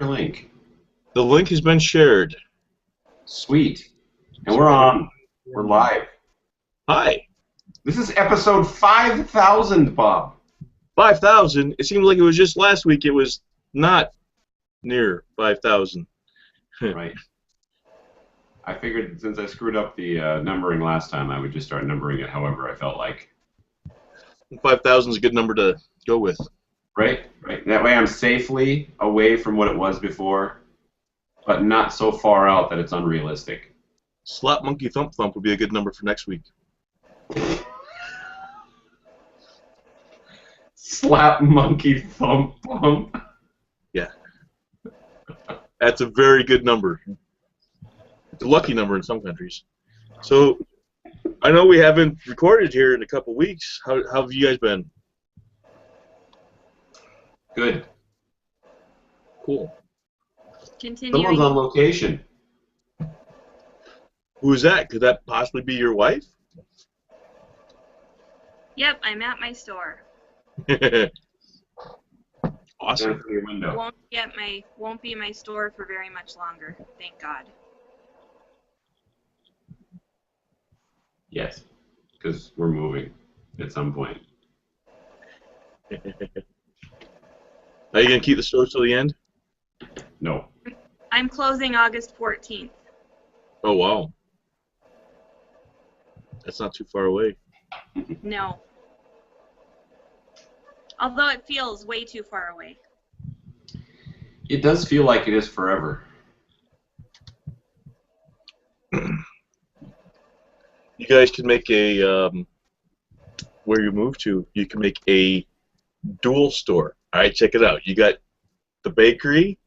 link. The link has been shared. Sweet. And we're on. We're live. Hi. This is episode 5,000, Bob. 5,000? It seemed like it was just last week. It was not near 5,000. Right. I figured since I screwed up the numbering last time, I would just start numbering it however I felt like. 5,000 is a good number to go with. Right? Right. That way I'm safely away from what it was before, but not so far out that it's unrealistic. Slap Monkey Thump Thump would be a good number for next week. Slap Monkey Thump Thump. Yeah. That's a very good number. It's a lucky number in some countries. So, I know we haven't recorded here in a couple weeks. How have you guys been? Good. Cool. Someone's Continuing. on location. Who is that? Could that possibly be your wife? Yep, I'm at my store. Awesome. Down through your window. Won't be my store for very much longer. Thank God. Yes, because we're moving at some point. Are you going to keep the store till the end? No. I'm closing August 14th. Oh, wow. That's not too far away. No. Although it feels way too far away. It does feel like it is forever. You guys can make a, where you move to, you can make a dual store. All right, check it out. You got the bakery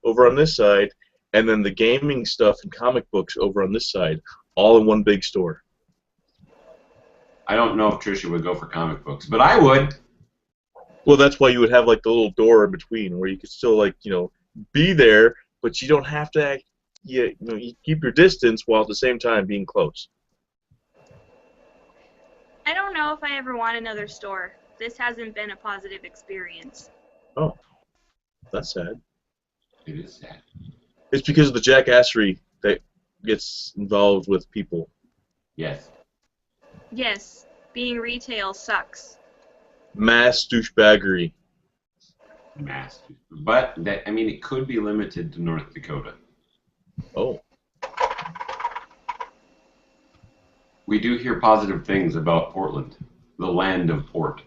over on this side, and then the gaming stuff and comic books over on this side, all in one big store. I don't know if Trisha would go for comic books, but I would. Well, that's why you would have like the little door in between, where you could still be there, but you don't have to act. You keep your distance while at the same time being close. I don't know if I ever want another store. This hasn't been a positive experience. Oh, that's sad. It is sad. It's because of the jackassery that gets involved with people. Yes. Yes, being retail sucks. Mass douchebaggery. Mass. But it could be limited to North Dakota. Oh. We do hear positive things about Portland, the land of port.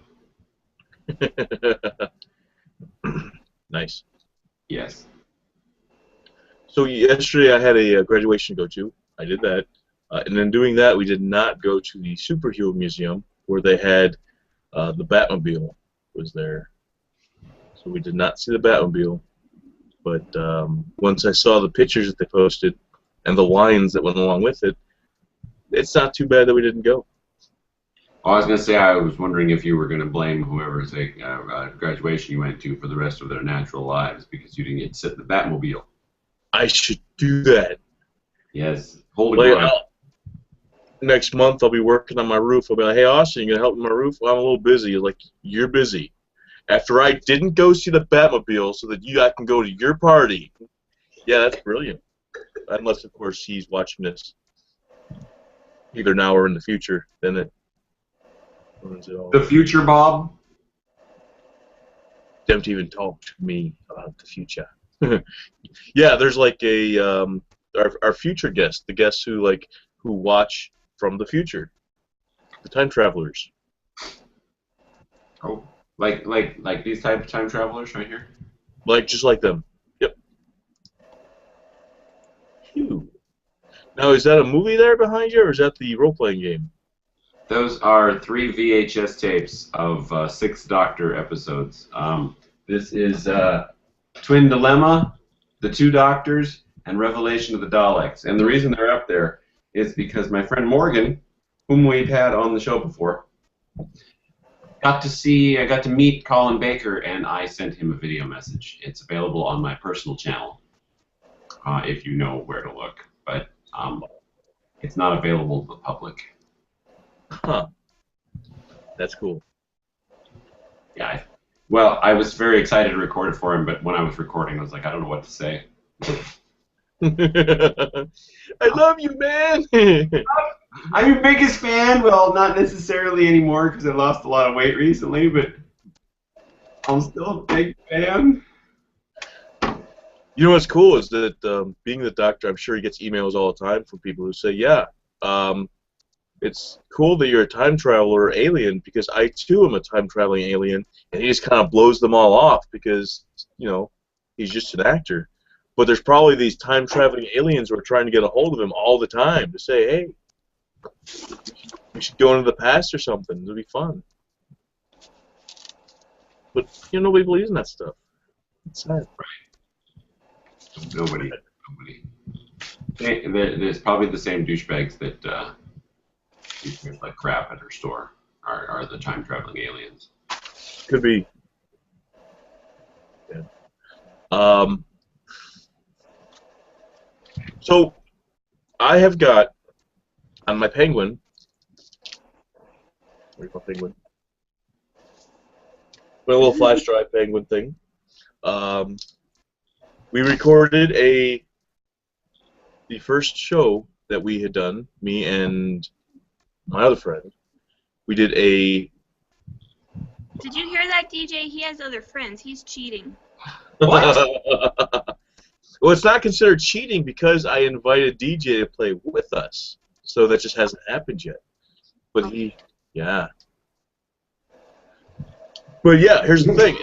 Nice. Yes. So yesterday I had a graduation to go to. I did that. And in doing that, we did not go to the Superhero Museum where they had the Batmobile was there. So we did not see the Batmobile. But once I saw the pictures that they posted and the lines that went along with it, it's not too bad that we didn't go. I was going to say, I was wondering if you were going to blame whoever's graduation you went to for the rest of their natural lives because you didn't get to sit in the Batmobile. I should do that. Yes. Hold it going. Next month I'll be working on my roof. I'll be like, hey, Austin, you going to help with my roof? Well, I'm a little busy. Like, you're busy. After I didn't go see the Batmobile so that I can go to your party. Yeah, that's brilliant. Unless, of course, he's watching this either now or in the future. Then it ruins it all. The future, Bob? Don't even talk to me about the future. Yeah, there's like our future guests, the guests who watch from the future, the time travelers. Oh, like these type of time travelers right here? Just like them. Yep. Phew. Now, is that a movie there behind you, or is that the role-playing game? Those are 3 VHS tapes of 6 Doctor episodes. This is Twin Dilemma, The Two Doctors, and Revelation of the Daleks. And the reason they're up there is because my friend Morgan, whom we've had on the show before, I got to meet Colin Baker, and I sent him a video message. It's available on my personal channel, if you know where to look. But it's not available to the public. Huh. That's cool. Yeah, Well, I was very excited to record it for him, but when I was recording, I was like, I don't know what to say. I love you, man. I'm your biggest fan. Well, not necessarily anymore because I lost a lot of weight recently, but I'm still a big fan. You know what's cool is that being the doctor, I'm sure he gets emails all the time from people who say, yeah, it's cool that you're a time traveler alien because I too am a time traveling alien, and he just kind of blows them all off because, you know, he's just an actor. But there's probably these time traveling aliens who are trying to get a hold of him all the time to say, hey, we should go into the past or something. It'll be fun. But, you know, nobody believes in that stuff. It's sad. Nobody. There's probably the same douchebags that like crap at her store are the time traveling aliens. Could be. Yeah. So, I have got on my Penguin. Where's my Penguin? My little flash drive Penguin thing. We recorded the first show that we had done, me and my other friend. We did a. Did you hear that, DJ? He has other friends. He's cheating. What? Well, it's not considered cheating because I invited DJ to play with us, so that just hasn't happened yet. But yeah. But yeah, here's the thing: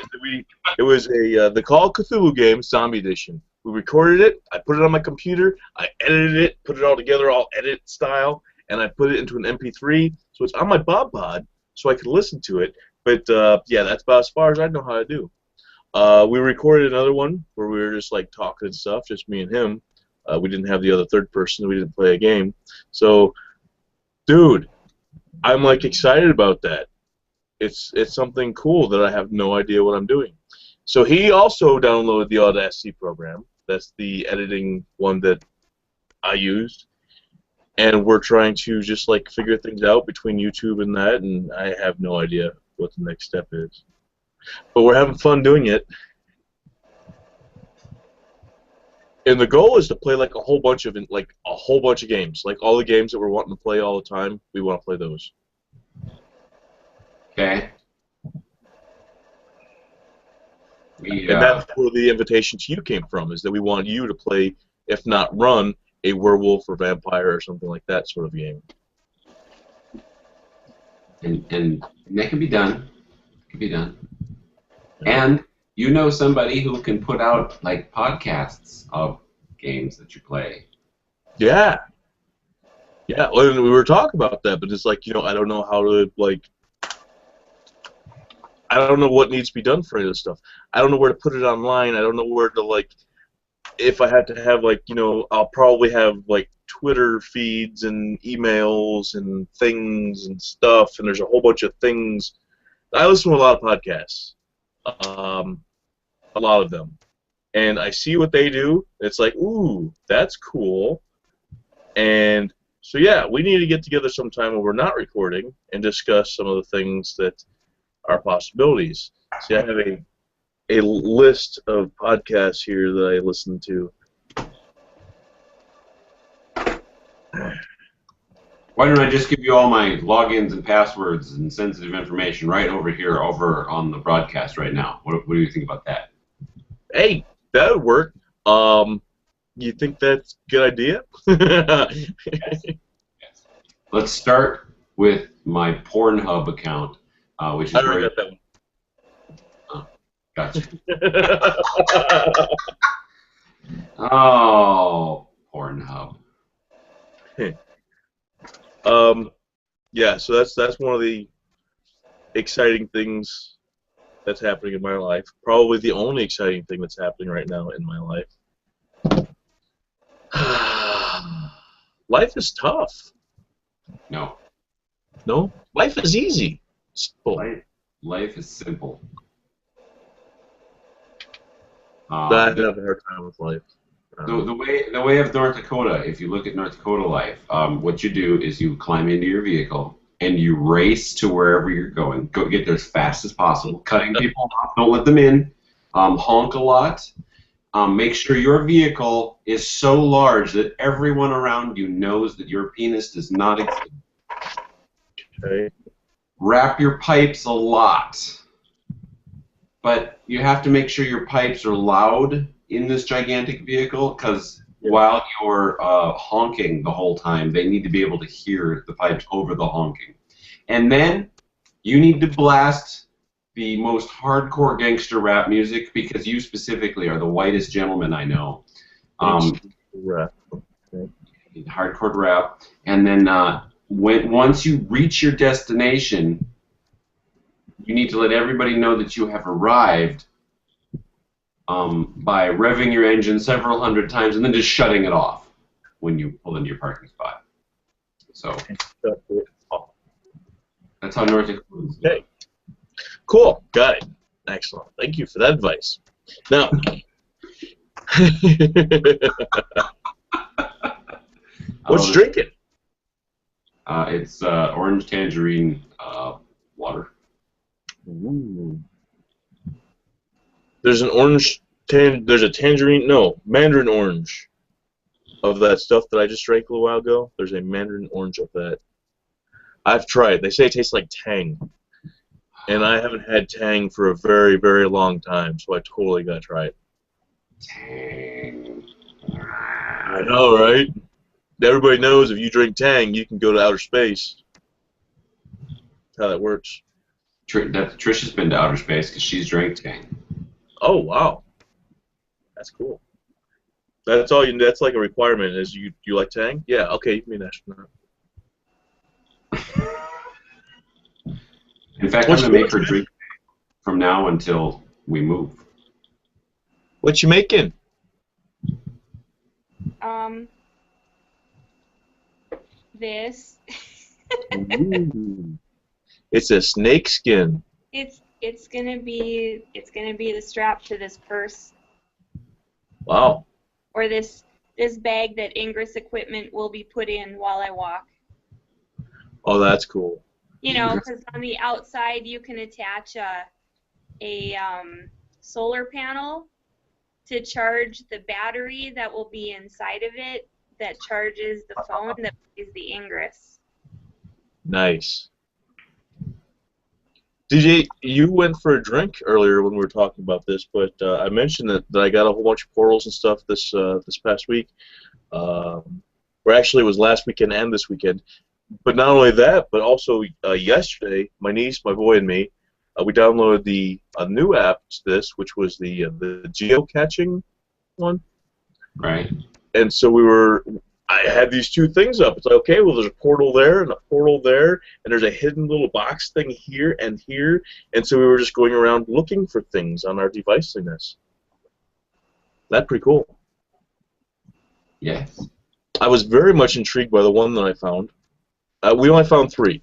it was the Call of Cthulhu game, Zombie Edition. We recorded it. I put it on my computer. I edited it, put it all together, all edit style, and I put it into an MP3. So it's on my Bob Pod, so I could listen to it. But yeah, that's about as far as I know how to do. We recorded another one where we were just like talking and stuff, just me and him. We didn't have the other third person. We didn't play a game. So, dude, I'm like excited about that. It's something cool that I have no idea what I'm doing. So he also downloaded the Audacity program. That's the editing one that I used. And we're trying to just like figure things out between YouTube and that, and I have no idea what the next step is. But we're having fun doing it. And the goal is to play like a whole bunch of games. Like all the games that we're wanting to play all the time, we want to play those. Okay. And that's where the invitation to you came from, is that we want you to play, if not run, a werewolf or vampire or something like that sort of game. And that can be done. Can be done. And you know somebody who can put out like podcasts of games that you play. Yeah. Yeah, well, we were talking about that, but it's like, you know, I don't know how to, like, I don't know what needs to be done for any of this stuff. I don't know where to put it online. I don't know where to, like, if I had to have, like, you know, I'll probably have, like, Twitter feeds and emails and things and stuff, and there's a whole bunch of things. I listen to a lot of podcasts, a lot of them, and I see what they do. It's like, ooh, that's cool. And so, yeah, we need to get together sometime when we're not recording and discuss some of the things that are possibilities. See, I have a list of podcasts here that I listen to. Why don't I just give you all my logins and passwords and sensitive information right over here, over on the broadcast right now? What do you think about that? Hey, that would work. You think that's a good idea? Yes. Yes. Let's start with my Pornhub account, which is I already got that one. Oh, gotcha. Oh, Pornhub. Yeah, so that's one of the exciting things that's happening in my life. Probably the only exciting thing that's happening right now in my life. Life is tough. No. No? Life is easy. Simple. Life is simple. I have a hard time with life. The way of North Dakota, if you look at North Dakota life, what you do is you climb into your vehicle, and you race to wherever you're going. Go get there as fast as possible. Cutting people off, don't let them in. Honk a lot. Make sure your vehicle is so large that everyone around you knows that your penis does not exist. Okay. Wrap your pipes a lot. But you have to make sure your pipes are loud in this gigantic vehicle, because while you're honking the whole time, they need to be able to hear the pipes over the honking. And then you need to blast the most hardcore gangster rap music, because you specifically are the whitest gentleman I know. Rap. Okay. Hardcore rap. And then once you reach your destination, you need to let everybody know that you have arrived by revving your engine several hundred times and then just shutting it off when you pull into your parking spot. So that's how North Dakota is. Okay. Cool. Got it. Excellent. Thank you for that advice. Now, what's you drinking? It's orange tangerine water. Ooh. There's an mandarin orange of that stuff that I just drank a little while ago. There's a mandarin orange of that. I've tried. They say it tastes like Tang. And I haven't had Tang for a very, very long time, so I totally gotta try it. Tang. I know, right? Everybody knows if you drink Tang, you can go to outer space. That's how that works. Trisha's been to outer space because she's drank Tang. Oh wow, that's cool. That's all you. That's like a requirement. Is you like Tang? Yeah. Okay, you can be an astronaut. In fact, I'm gonna make her drink from now until we move. What you making? This. Ooh. It's a snake skin. It's gonna be the strap to this purse. Wow. Or this bag that Ingress equipment will be put in while I walk. Oh, that's cool. You know, because on the outside you can attach a solar panel to charge the battery that will be inside of it that charges the phone that is the Ingress. Nice. DJ, you went for a drink earlier when we were talking about this, but I mentioned that I got a whole bunch of portals and stuff this past week. Or actually, it was last weekend and this weekend. But not only that, but also yesterday, my niece, my boy, and me, we downloaded a new app to this, which was the geocaching one. Right. And so I had these two things up. It's like, okay, well, there's a portal there and a portal there, and there's a hidden little box thing here and here. And so we were just going around looking for things on our deviceliness. That's pretty cool. Yes. I was very much intrigued by the one that I found. We only found 3.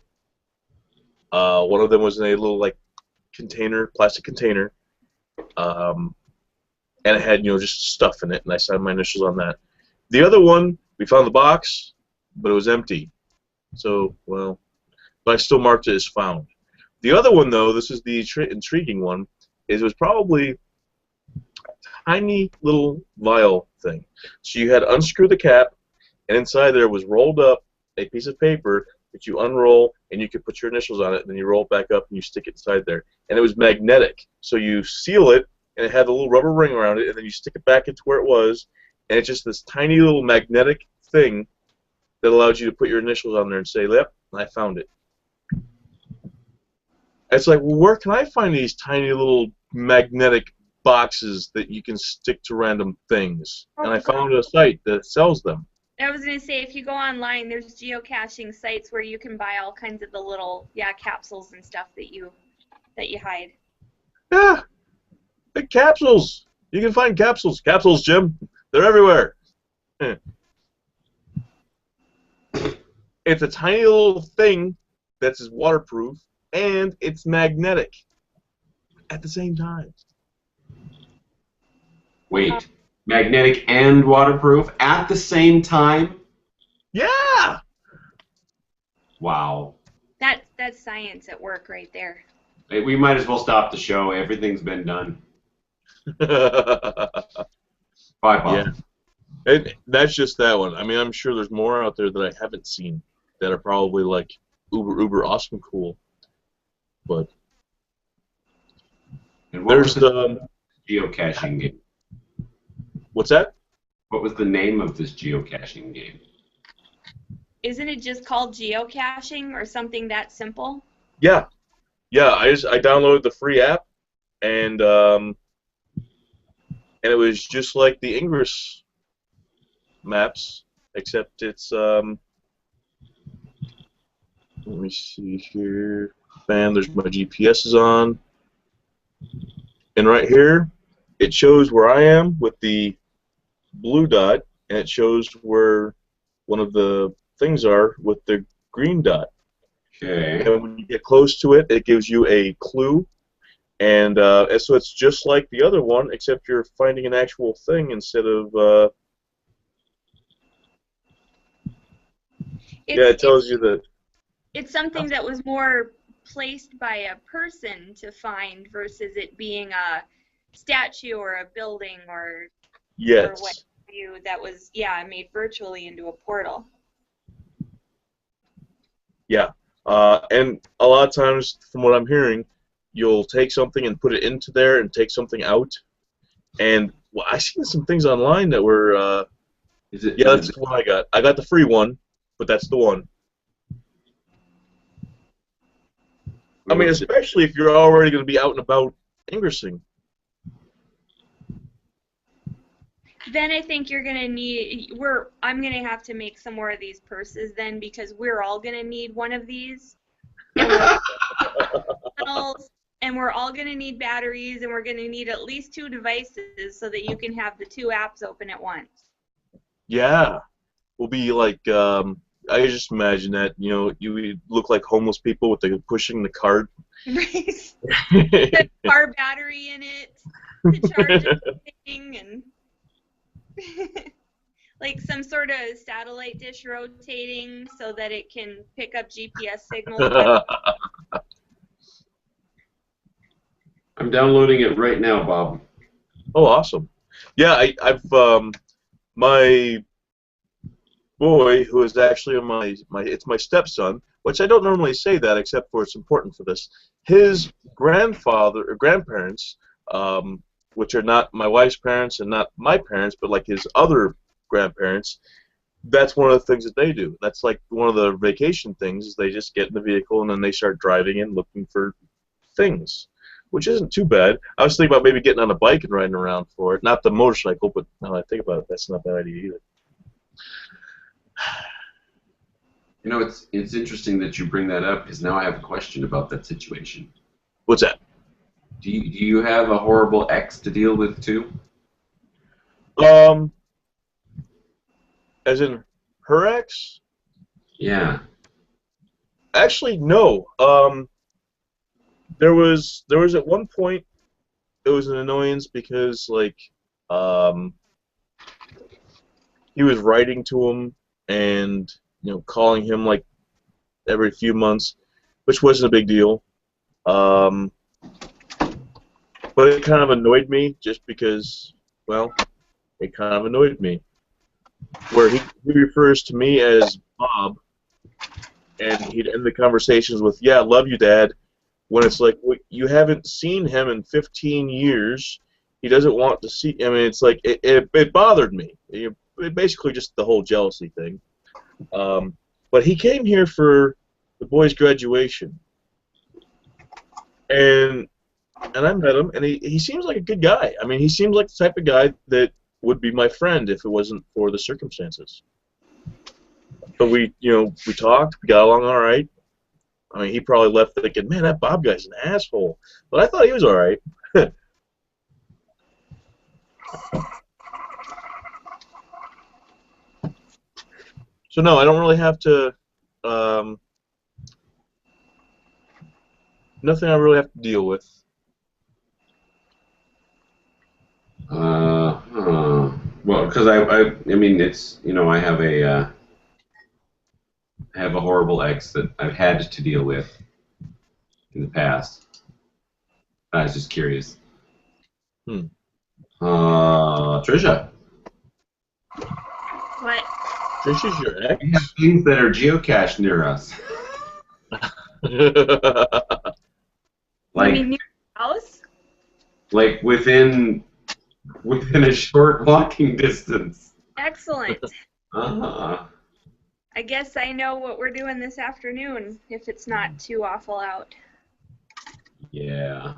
One of them was in a little plastic container, and it had just stuff in it, and I signed my initials on that. The other one, we found the box, but it was empty. So, well, but I still marked it as found. The other one, though, this is the intriguing one, is it was probably a tiny little vial thing. So you had to unscrew the cap, and inside there was rolled up a piece of paper that you unroll, and you could put your initials on it, and then you roll it back up, and you stick it inside there. And it was magnetic. So you seal it, and it had a little rubber ring around it, and then you stick it back into where it was, and it's just this tiny little magnetic thing that allowed you to put your initials on there and say, yep, I found it. It's like, well, where can I find these tiny little magnetic boxes that you can stick to random things? And I found a site that sells them. I was going to say, if you go online, there's geocaching sites where you can buy all kinds of the little, capsules and stuff that you hide. Yeah, the capsules. You can find capsules. Capsules, Jim. They're everywhere. It's a tiny little thing that's waterproof, and it's magnetic at the same time. Wait. Magnetic and waterproof at the same time? Yeah! Wow. That That's science at work right there. Hey, we might as well stop the show. Everything's been done. Bye, Bob. Yeah. And that's just that one. I mean, I'm sure there's more out there that I haven't seen that are probably like uber awesome cool. But And what there's was the the geocaching game? what's that? What was the name of this geocaching game? Isn't it just called geocaching or something that simple? Yeah. Yeah, I downloaded the free app and it was just like the Ingress maps, except it's let me see here. Bam, there's my GPS is on. And right here, it shows where I am with the blue dot, and it shows where one of the things are with the green dot. Okay. And when you get close to it, it gives you a clue. And so it's just like the other one, except you're finding an actual thing instead of... it tells you that... It's something that was more placed by a person to find versus it being a statue or a building or Yes. what have you that was, made virtually into a portal. Yeah. And a lot of times, from what I'm hearing, you'll take something and put it into there and take something out. And well, I've seen some things online that were... that's the one I got. I got the free one, but that's the one. I mean, especially if you're already going to be out and about ingressing. Then I think you're gonna need. I'm gonna have to make some more of these purses then because we're all gonna need one of these. And we're all gonna need batteries, and we're gonna need at least 2 devices so that you can have the 2 apps open at once. Yeah, we'll be like. I just imagine that you would look like homeless people with pushing the cart. Right. The car battery in it to charge everything and. Like some sort of satellite dish rotating so that it can pick up GPS signals. I'm downloading it right now, Bob. Oh, awesome. Yeah, I've my boy, who is actually it's my stepson, which I don't normally say that except for it's important for this. His grandfather or grandparents, which are not my wife's parents and not my parents, but like his other grandparents, that's one of the things that they do. That's like one of the vacation things is they just get in the vehicle and then they start driving and looking for things, which isn't too bad. I was thinking about maybe getting on a bike and riding around for it. Not the motorcycle, but now I think about it, that's not a bad idea either. You know, it's interesting that you bring that up because now I have a question about that situation. What's that? Do you have a horrible ex to deal with too? As in her ex? Yeah. Actually, no. There was at one point it was an annoyance because like he was writing to him and calling him like every few months, which wasn't a big deal. But it kind of annoyed me just because, well, it kind of annoyed me. Where he refers to me as Bob, and he'd end the conversations with, "Yeah, love you, Dad," when it's like, well, you haven't seen him in 15 years. He doesn't want to see. I mean, it's like, it bothered me. It basically just the whole jealousy thing. But he came here for the boy's graduation. And I met him, and he seems like a good guy. I mean, he seems like the type of guy that would be my friend if it wasn't for the circumstances. But we talked, we got along all right. I mean, he probably left thinking, man, that Bob guy's an asshole. But I thought he was all right. So no, I don't really have to. Nothing I really have to deal with. Well, because I mean, it's I have a horrible ex that I've had to deal with, in the past. I was just curious. Trisha. What? Trisha's your ex? We have things that are geocached near us. You mean near your house? Like within a short walking distance. Excellent. Uh-huh. I guess I know what we're doing this afternoon, if it's not too awful out. Yeah.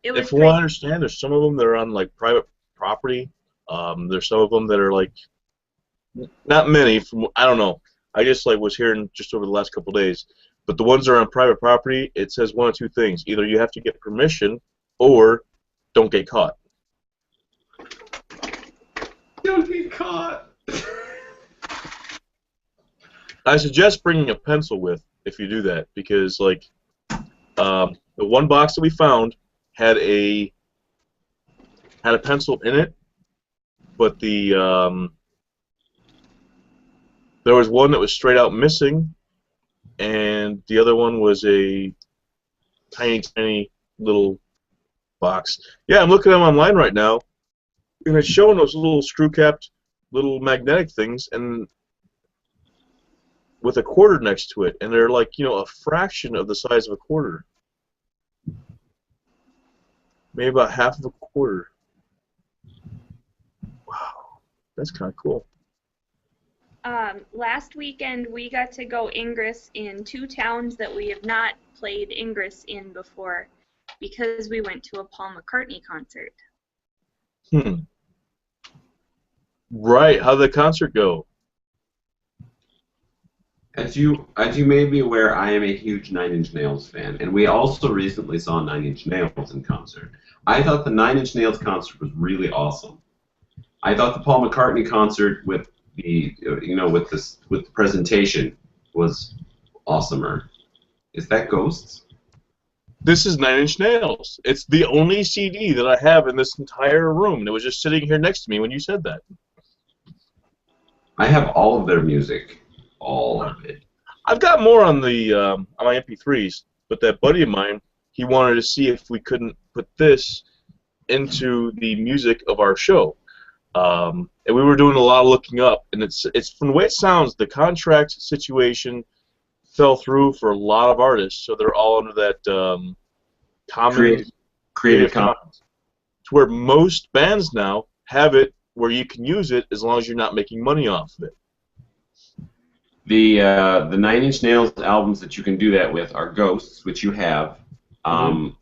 It was If you understand, there's some of them that are on like private property. There's some of them that are like, not many. I don't know. I just like was hearing just over the last couple of days. But the ones that are on private property, it says one of two things: either you have to get permission, or don't get caught. Don't get caught. I suggest bringing a pencil with if you do that, because like the one box that we found had a pencil in it, but the there was one that was straight out missing, and the other one was a tiny little box. Yeah, I'm looking at them online right now, and it's showing those little screw-capped little magnetic things, and with a quarter next to it, and they're like, you know, a fraction of the size of a quarter. Maybe about half of a quarter. Wow, that's kind of cool. Last weekend we got to go Ingress in 2 towns that we have not played Ingress in before because we went to a Paul McCartney concert. Right, how'd the concert go? As you may be aware, I am a huge Nine Inch Nails fan, and we also recently saw Nine Inch Nails in concert. I thought the Nine Inch Nails concert was really awesome. I thought the Paul McCartney concert with the with the presentation was awesomer. Is that Ghosts? This is Nine Inch Nails. It's the only CD that I have in this entire room, and it was just sitting here next to me when you said that. I have all of their music. All of it. I've got more on the on my MP3s, but that buddy of mine, he wanted to see if we couldn't put this into the music of our show, and we were doing a lot of looking up. And it's from the way it sounds, the contract situation fell through for a lot of artists, so they're all under that Creative Commons. To where most bands now have it where you can use it as long as you're not making money off of it. The Nine Inch Nails albums that you can do that with are Ghosts, which you have. The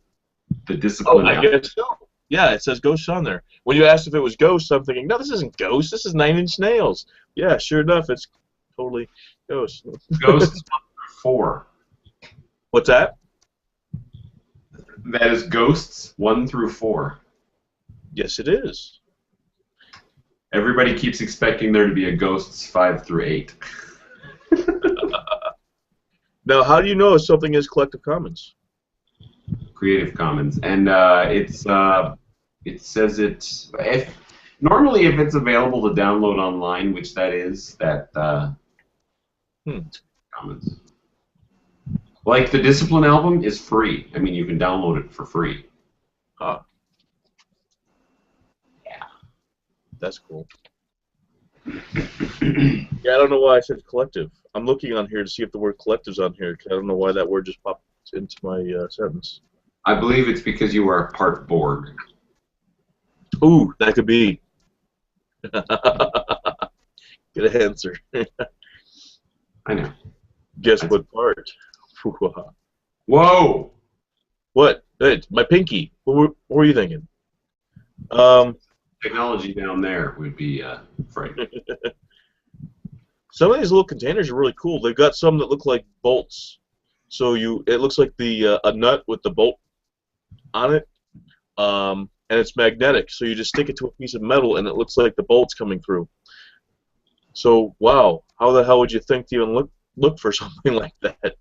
Discipline. Oh, I guess so. Yeah, it says Ghosts on there. When you asked if it was Ghosts, I'm thinking, no, this isn't Ghosts. This is Nine Inch Nails. Yeah, sure enough, it's totally Ghosts. Ghosts 4. What's that? That is Ghosts 1 through 4. Yes, it is. Everybody keeps expecting there to be a Ghosts 5 through 8. Now, how do you know if something is Collective Commons? Creative Commons, and it says it. Normally, if it's available to download online, which that is, that Commons. Like the Discipline album is free. I mean, you can download it for free. Ah. Yeah. That's cool. Yeah, I don't know why I said collective. I'm looking on here to see if the word collective's on here, because I don't know why that word just popped into my sentence. I believe it's because you are part Borg. Ooh, that could be. Good answer. I know. Guess what part? Whoa! What? Hey, my pinky. What were you thinking? Technology down there would be frightening. Some of these little containers are really cool. They've got some that look like bolts. So it looks like the a nut with the bolt on it, and it's magnetic. So you just stick it to a piece of metal, and it looks like the bolt's coming through. So wow, how the hell would you think to even look for something like that?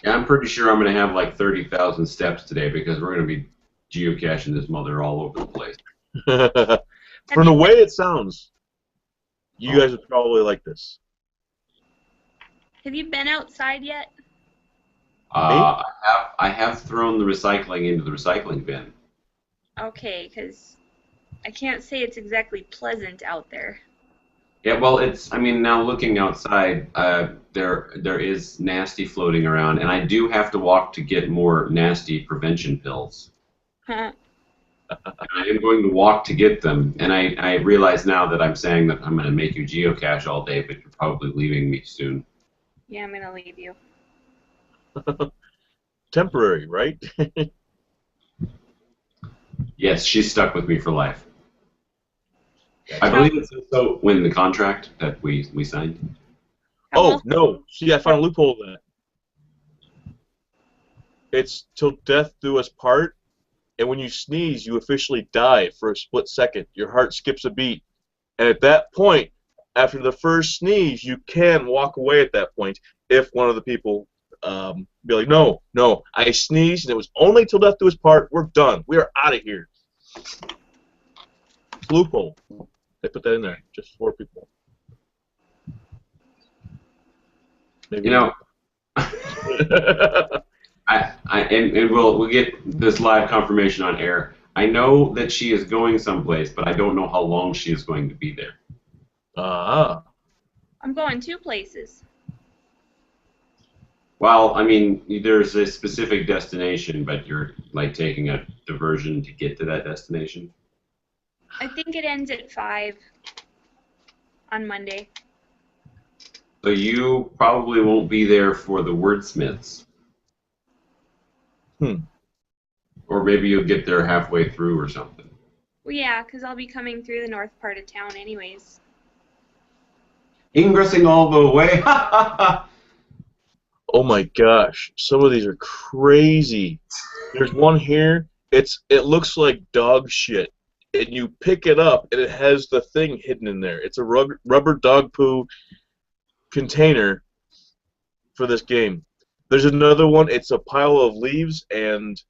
Yeah, I'm pretty sure I'm going to have like 30,000 steps today because we're going to be geocaching this mother all over the place. From the way it sounds, you guys would probably like this. Have you been outside yet? I have thrown the recycling into the recycling bin. Okay, because I can't say it's exactly pleasant out there. Yeah, well, I mean, now looking outside, there is nasty floating around, and I do have to walk to get more nasty prevention pills. Huh. And I am going to walk to get them, and I realize now that I'm saying that I'm going to make you geocache all day, but you're probably leaving me soon. Yeah, I'm gonna leave you. Temporary, right? Yes, she's stuck with me for life. I believe it's also when the contract that we signed. Oh, no. See, I found a loophole in that. It's till death do us part, and when you sneeze, you officially die for a split second. Your heart skips a beat. And at that point, after the first sneeze, you can walk away at that point if one of the people be like, no, I sneezed, and it was only till death do us part. We're done. We are out of here. Loophole. They put that in there just for people. Maybe. You know, and we'll get this live confirmation on air. I know that she is going someplace, but I don't know how long she is going to be there. I'm going 2 places. Well, I mean, there's a specific destination, but you're like taking a diversion to get to that destination. I think it ends at 5 on Monday. So you probably won't be there for the wordsmiths. Or maybe you'll get there halfway through or something. Well, yeah, because I'll be coming through the north part of town anyways. Ingressing all the way. Oh my gosh, some of these are crazy. There's one here. It looks like dog shit, and you pick it up, and it has the thing hidden in there. It's a rubber dog poo container for this game. There's another one. It's a pile of leaves and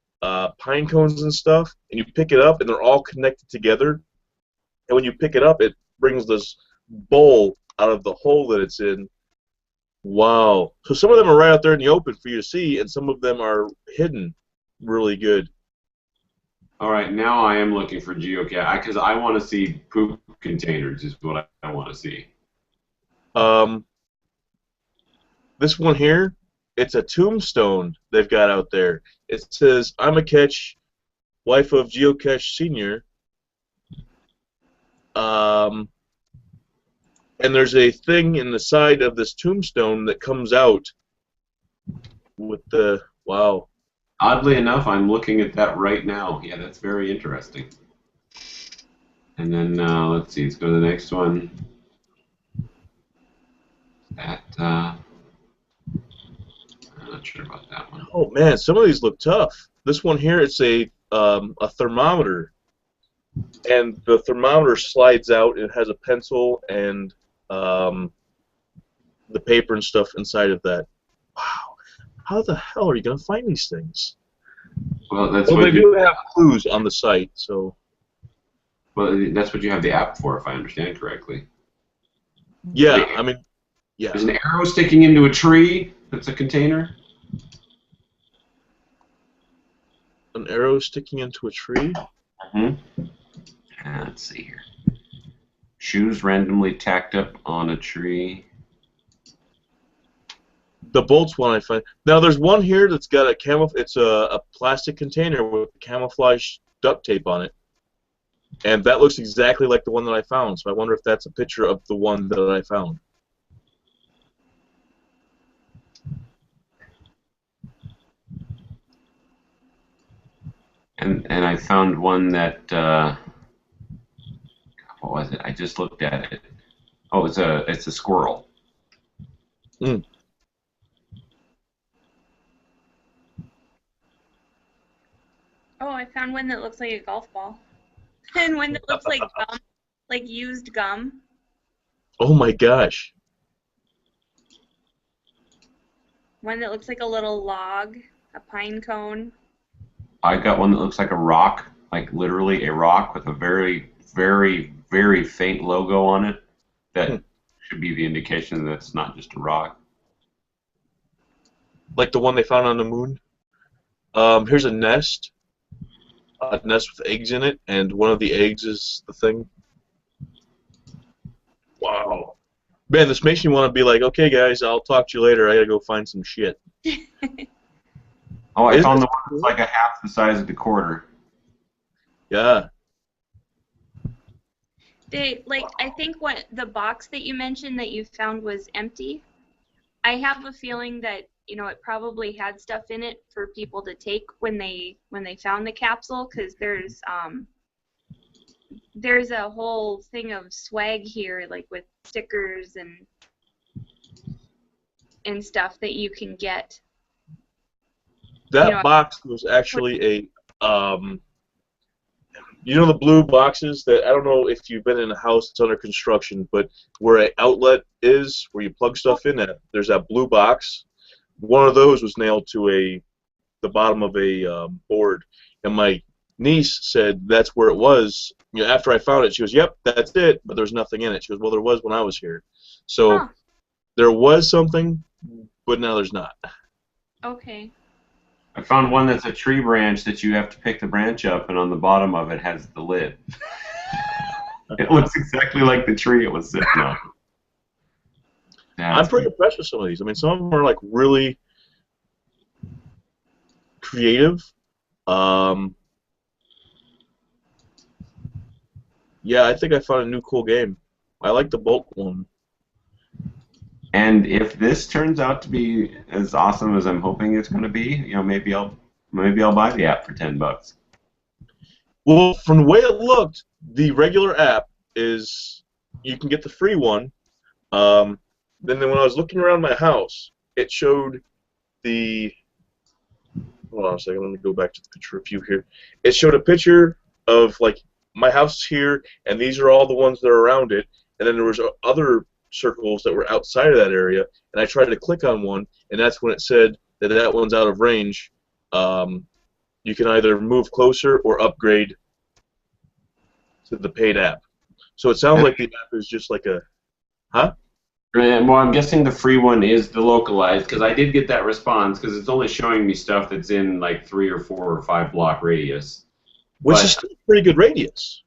pine cones and stuff, and you pick it up, and they're all connected together. And when you pick it up, it brings this bowl out of the hole that it's in. Wow. So some of them are right out there in the open for you to see, and some of them are hidden really good. All right, now I am looking for geocache because I want to see poop containers is what I want to see. This one here, it's a tombstone they've got out there. It says, "I'm a catch, wife of Geocache Senior." And there's a thing in the side of this tombstone that comes out with the, wow. Oddly enough, I'm looking at that right now. Yeah, that's very interesting. And then, let's see, let's go to the next one. I'm not sure about that one. Oh man, some of these look tough. This one here, it's a thermometer. And the thermometer slides out, and it has a pencil and the paper and stuff inside of that. Wow. How the hell are you going to find these things? Well, that's Well, what they do have clues on the site, so. Well, that's what you have the app for, if I understand correctly. Yeah, I mean, yeah. There's an arrow sticking into a tree that's a container. An arrow sticking into a tree? Mm-hmm. Let's see here. Shoes randomly tacked up on a tree. The bolts one I find. Now there's one here that's got a it's a plastic container with camouflage duct tape on it. And that looks exactly like the one that I found, so I wonder if that's a picture of the one that I found. And I found one that what was it? I just looked at it. Oh, it's a squirrel. Hmm. Oh, I found one that looks like a golf ball. And one that looks like gum, like used gum. Oh my gosh. One that looks like a little log, a pine cone. I got one that looks like a rock, like literally a rock with a very, very, very faint logo on it. That should be the indication that it's not just a rock. like the one they found on the moon. Here's a nest with eggs in it, and one of the eggs is the thing. Wow. Man, this makes me want to be like, okay, guys, I'll talk to you later. I gotta go find some shit. Oh, I Isn't found it the one that's like a half the size of the quarter. Yeah. I think what the box that you mentioned that you found was empty. I have a feeling that, you know, it probably had stuff in it for people to take when they found the capsule, because there's a whole thing of swag here, like with stickers and stuff that you can get. That You know, box was actually you know the blue boxes that, I don't know if you've been in a house that's under construction, but where an outlet is, where you plug stuff in at, there's that blue box. One of those was nailed to the bottom of a board, and my niece said that's where it was. You know, after I found it, she goes, "Yep, that's it," but there's nothing in it. She goes, "Well, there was when I was here." So Huh. there was something, but now there's not. Okay. I found one that's a tree branch that you have to pick the branch up, and on the bottom of it has the lid. It looks exactly like the tree it was sitting on. I'm pretty impressed with some of these. I mean, some of them are like really creative. Yeah, I think I found a new cool game. I like the Bolt one. And if this turns out to be as awesome as I'm hoping it's going to be, you know, maybe I'll buy the app for $10. Well, from the way it looked, the regular app is, you can get the free one. Then when I was looking around my house, it showed the. Hold on a second. Let me go back to the picture review here. It showed a picture of like my house is here, and these are all the ones that are around it. And then there was other circles that were outside of that area, and I tried to click on one, and that's when it said that that one's out of range. You can either move closer or upgrade to the paid app. So it sounds like the app is just like a, huh? And, well, I'm guessing the free one is the localized, because I did get that response, because it's only showing me stuff that's in like 3 or 4 or 5 block radius. Which is still a pretty good radius.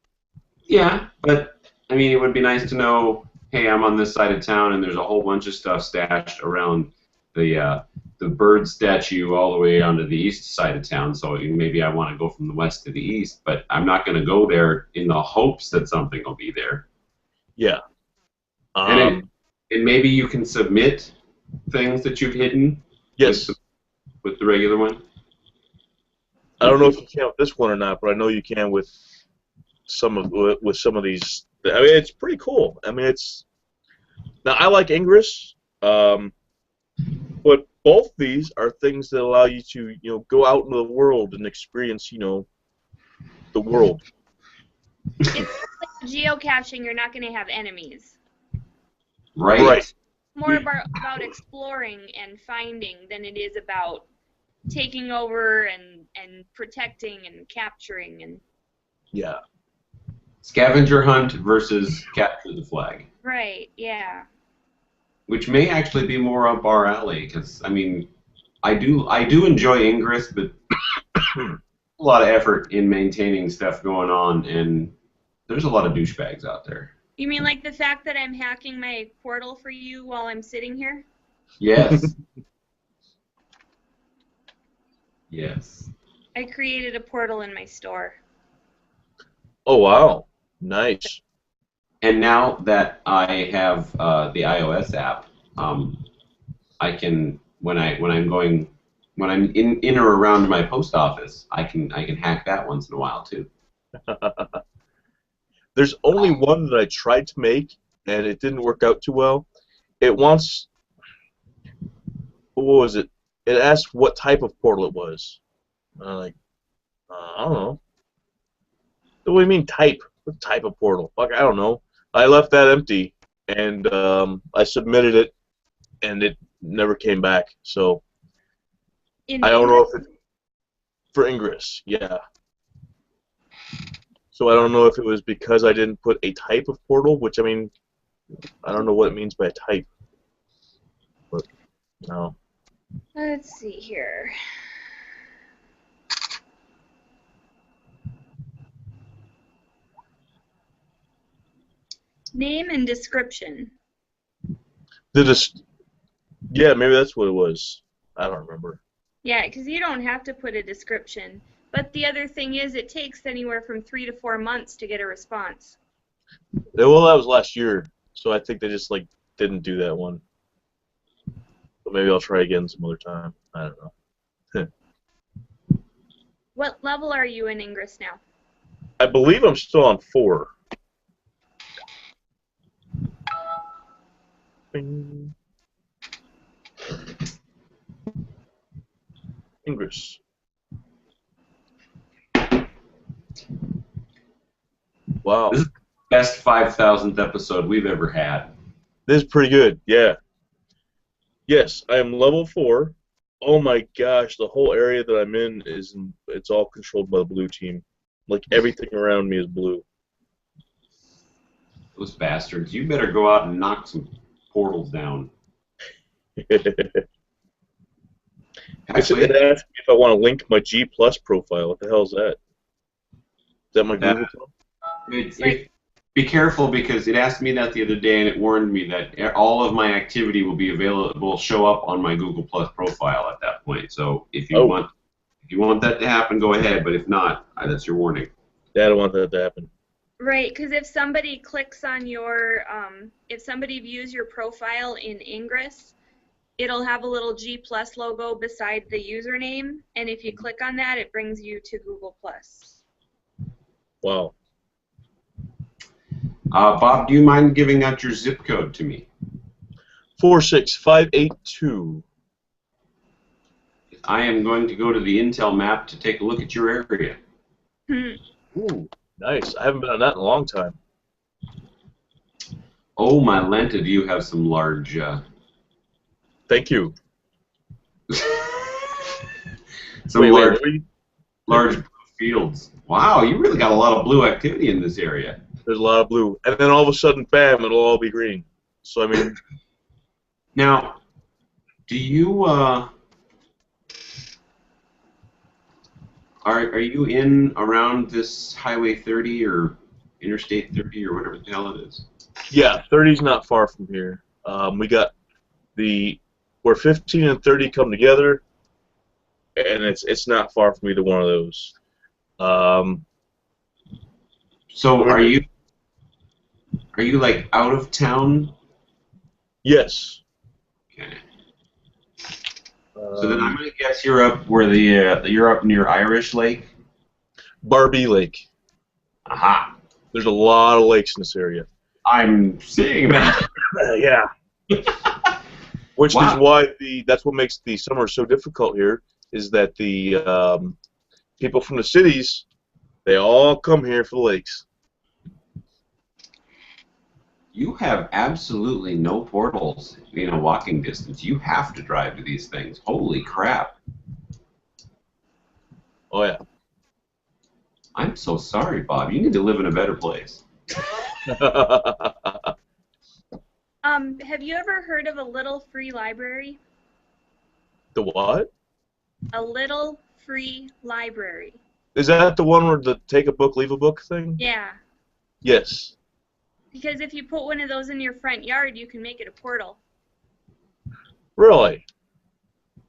Yeah, but I mean, it would be nice to know, hey, I'm on this side of town, and there's a whole bunch of stuff stashed around the bird statue all the way onto the east side of town. So maybe I want to go from the west to the east, but I'm not going to go there in the hopes that something will be there. Yeah. And maybe you can submit things that you've hidden. Yes. With the regular one. I don't know if you can with this one or not, but I know you can with some of these. I mean, it's pretty cool. I mean, it's now I like Ingress, but both these are things that allow you to go out into the world and experience the world. It's like geocaching. You're not going to have enemies. Right. More about exploring and finding than it is about taking over and protecting and capturing and. Yeah. Scavenger hunt versus capture the flag. Right. Yeah. Which may actually be more up our alley, because I mean, I do enjoy Ingress, but a lot of effort in maintaining stuff going on, and there's a lot of douchebags out there. You mean like the fact that I'm hacking my portal for you while I'm sitting here? Yes. Yes. I created a portal in my store. Oh wow, nice. And now that I have the iOS app, I can when I'm in or around my post office, I can hack that once in a while too. There's only one that I tried to make, and it didn't work out too well. It wants, what was it? It asked what type of portal it was. I don't know. What do you mean type? What type of portal? Fuck, I don't know. I left that empty, and I submitted it, and it never came back. So I don't know if it for Ingress, yeah. So I don't know if it was because I didn't put a type of portal, which I mean, I don't know what it means by a type. But no. Let's see here. Name and description. Yeah, maybe that's what it was. I don't remember. Yeah, because you don't have to put a description. But the other thing is, it takes anywhere from 3 to 4 months to get a response. Yeah, well, that was last year, so I think they just like didn't do that one. But maybe I'll try again some other time. I don't know. What level are you in Ingress now? I believe I'm still on 4. Bing. Ingress. Wow. This is the best 5,000th episode we've ever had. This is pretty good, yeah. Yes, I am level 4. Oh my gosh, the whole area that I'm in it's all controlled by the blue team. Like everything around me is blue. Those bastards. You better go out and knock some portals down. Actually, it asked me if I want to link my G Plus profile. What the hell is that? Is that my Google account? Be careful because it asked me that the other day and it warned me that all of my activity will be available, will show up on my Google Plus profile at that point. So if you want that to happen, go ahead. But if not, that's your warning. Yeah, I don't want that to happen. Right, because if somebody clicks on your, if somebody views your profile in Ingress, it'll have a little G Plus logo beside the username, and if you click on that, it brings you to Google Plus. Wow. Bob, do you mind giving out your zip code to me? 46582. I am going to go to the Intel map to take a look at your area. Ooh, nice. I haven't been on that in a long time. Oh, my Lenta, do you have some large... Thank you. Large blue fields. Wow, you really got a lot of blue activity in this area. There's a lot of blue. And then all of a sudden, bam, it'll all be green. So, I mean... Now, do you... Are you in around this Highway 30 or Interstate 30 or whatever the hell it is? Yeah, 30's not far from here. We got where 15 and 30 come together, and it's not far from either one of those. So are you like out of town? Yes. Okay. So then I'm gonna guess you're up where you're up near Irish Lake. Barbie Lake. Aha. There's a lot of lakes in this area. I'm seeing that. Yeah. Which Wow. is why that's what makes the summer so difficult here, is that the people from the cities, they all come here for the lakes. You have absolutely no portals in a walking distance. You have to drive to these things. Holy crap. Oh, yeah. I'm so sorry, Bob. You need to live in a better place. Have you ever heard of a Little Free Library? The what? A Little Free Library. Is that the one where the take a book, leave a book thing? Yeah. Yes. Because if you put one of those in your front yard, you can make it a portal. Really?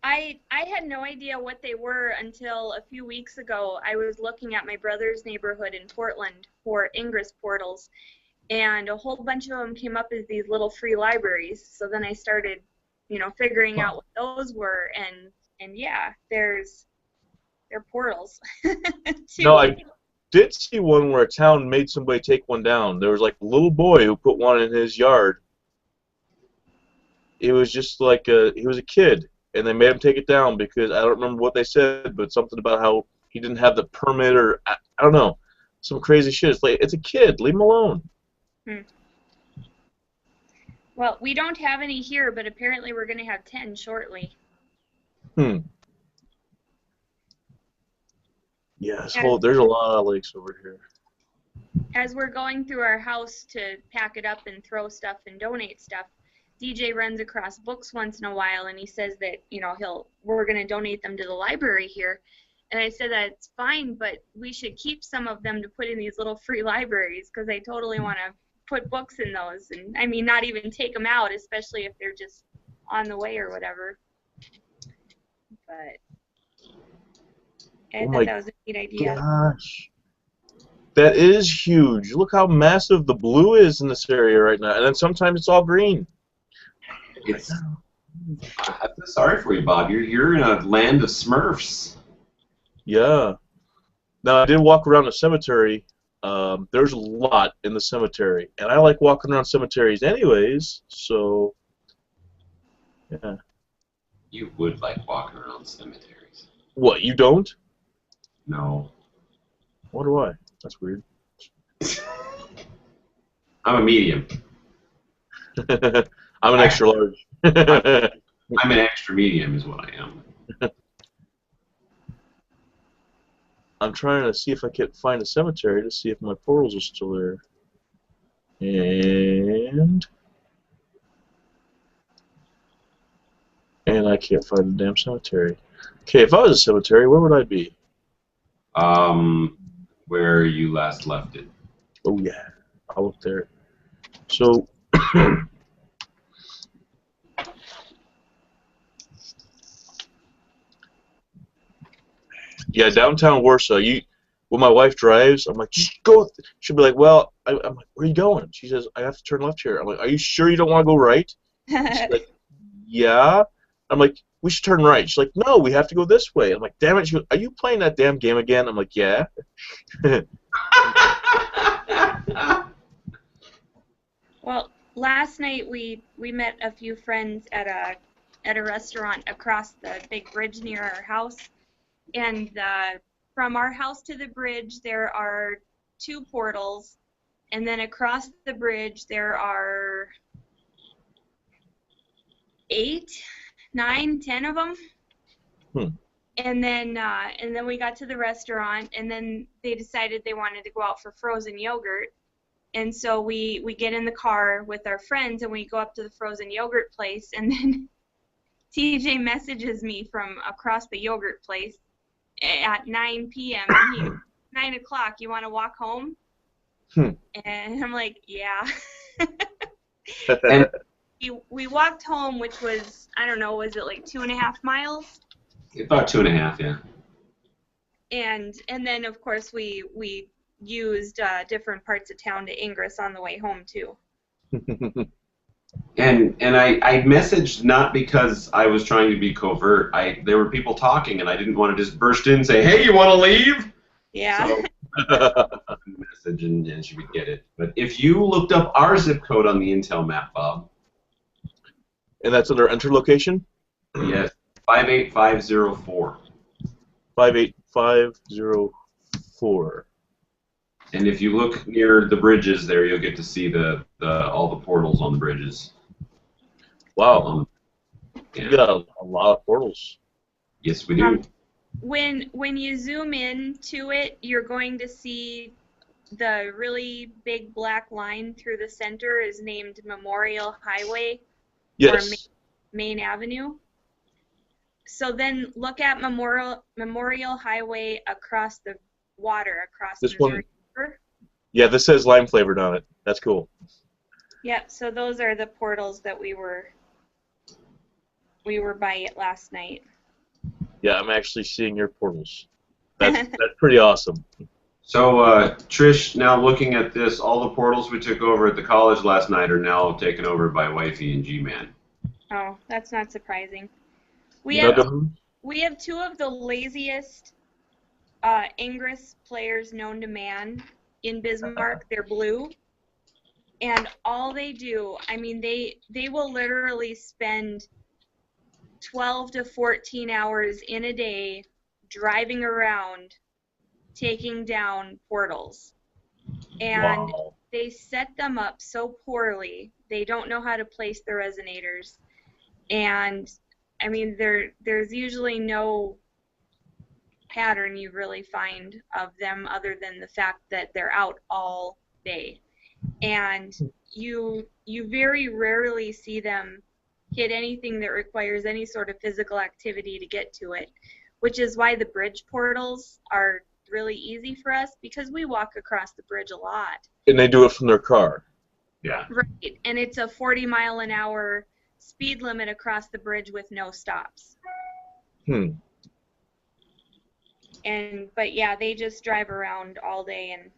I had no idea what they were until a few weeks ago. I was looking at my brother's neighborhood in Portland for Ingress portals, and a whole bunch of them came up as these little free libraries. So then I started, figuring out what those were, and yeah, they're portals. No, I did see one where a town made somebody take one down. There was like a little boy who put one in his yard. It was just like he was a kid, and they made him take it down because I don't remember what they said, but something about how he didn't have the permit or I don't know, some crazy shit. It's like, it's a kid, leave him alone. Well, we don't have any here, but apparently we're going to have 10 shortly. Yeah, there's a lot of lakes over here. As we're going through our house to pack it up and throw stuff and donate stuff, DJ runs across books once in a while, and he says that, you know, we're going to donate them to the library here. And I said that's fine, but we should keep some of them to put in these little free libraries, because I totally want to put books in those. And I mean, not even take them out, especially if they're just on the way or whatever. But I thought that was a neat idea. Gosh. That is huge. Look how massive the blue is in this area right now. And then sometimes it's all green. I feel sorry for you, Bob. You're in a land of Smurfs. Yeah. Now, I did walk around the cemetery. There's a lot in the cemetery. And I like walking around cemeteries anyways, so, yeah. You would like walking around cemeteries. What, you don't? No. What do I? That's weird. I'm a medium. I'm an extra large. I'm an extra medium is what I am. I'm trying to see if I can find a cemetery to see if my portals are still there. And I can't find the damn cemetery. Okay, if I was a cemetery, where would I be? Where you last left it. Oh yeah, out there. So yeah, downtown Warsaw. When my wife drives, I'm like, just go. She'll be like, well, I'm like, where are you going? She says, I have to turn left here. I'm like, are you sure you don't want to go right? She's like, yeah. I'm like, we should turn right. She's like, no, we have to go this way. I'm like, damn it. She goes, are you playing that damn game again? I'm like, yeah. Well, last night we met a few friends at a restaurant across the big bridge near our house, and from our house to the bridge there are 2 portals, and then across the bridge there are 8, 9, 10 of them. And then we got to the restaurant, and then they decided they wanted to go out for frozen yogurt. And so we get in the car with our friends, and we go up to the frozen yogurt place, and then TJ messages me from across the yogurt place at 9 p.m. and 9 o'clock, you want to walk home? And I'm like, yeah. And we walked home, which was, I don't know, was it like 2.5 miles? About 2.5, yeah. And then, of course, we used different parts of town to Ingress on the way home, too. And I messaged not because I was trying to be covert. There were people talking, and I didn't want to just burst in and say, hey, you want to leave? Yeah. So I message and she would get it. But if you looked up our zip code on the Intel map, Bob. And that's under enter location? Yes, 58504. 58504. And if you look near the bridges there, you'll get to see all the portals on the bridges. Wow. Yeah. You got a lot of portals. Yes, we do. When you zoom in to it, you're going to see the really big black line through the center is named Memorial Highway. Yes. Or Main Avenue. So then look at Memorial Highway across the water, across This Missouri one? River. Yeah, this says lime flavored on it. That's cool. Yep, so those are the portals that we were by it last night. Yeah, I'm actually seeing your portals. That's pretty awesome. So, Trish, now looking at this, all the portals we took over at the college last night are now taken over by Wifey and G-Man. Oh, that's not surprising. We You know have them? We have 2 of the laziest Ingress players known to man in Bismarck. They're blue. And all they do, I mean, they will literally spend 12 to 14 hours in a day driving around taking down portals. And Wow. they set them up so poorly. They don't know how to place the resonators. And I mean, there's usually no pattern you really find of them other than the fact that they're out all day. And you very rarely see them hit anything that requires any sort of physical activity to get to it, which is why the bridge portals are really easy for us, because we walk across the bridge a lot. And they do it from their car. Yeah. Right, and it's a 40-mile-an-hour speed limit across the bridge with no stops. But yeah, they just drive around all day, and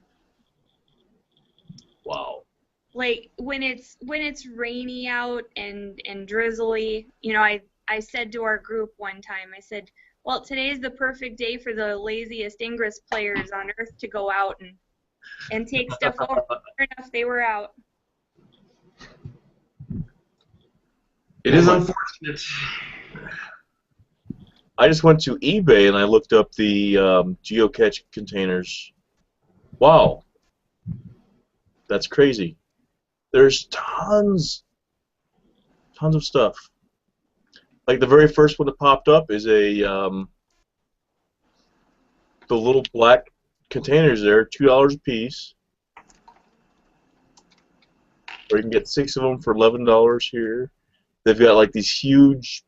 Wow. like when it's rainy out and drizzly, you know, I said to our group one time, I said, well, today's the perfect day for the laziest Ingress players on earth to go out and take stuff over. Sure enough, they were out. It is unfortunate. I just went to eBay and I looked up the geocache containers. Wow. That's crazy. There's tons of stuff. Like the very first one that popped up is the little black containers there, $2 a piece. Or you can get 6 of them for $11 here. They've got like these huge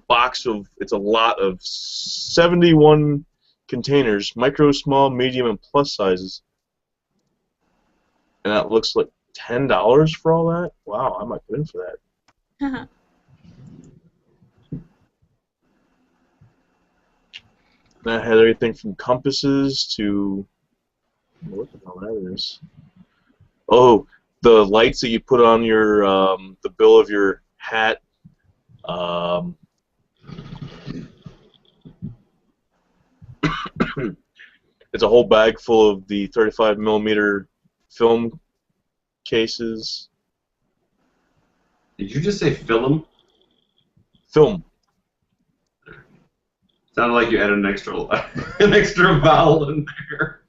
box of, it's a lot of 71 containers, micro, small, medium, and plus sizes. And that looks like $10 for all that? Wow, I might go in for that. That had everything from compasses to, what the hell that is? Oh, the lights that you put on your the bill of your hat. It's a whole bag full of the 35mm film cases. Did you just say film? Film. Sounded like you added an extra vowel in there.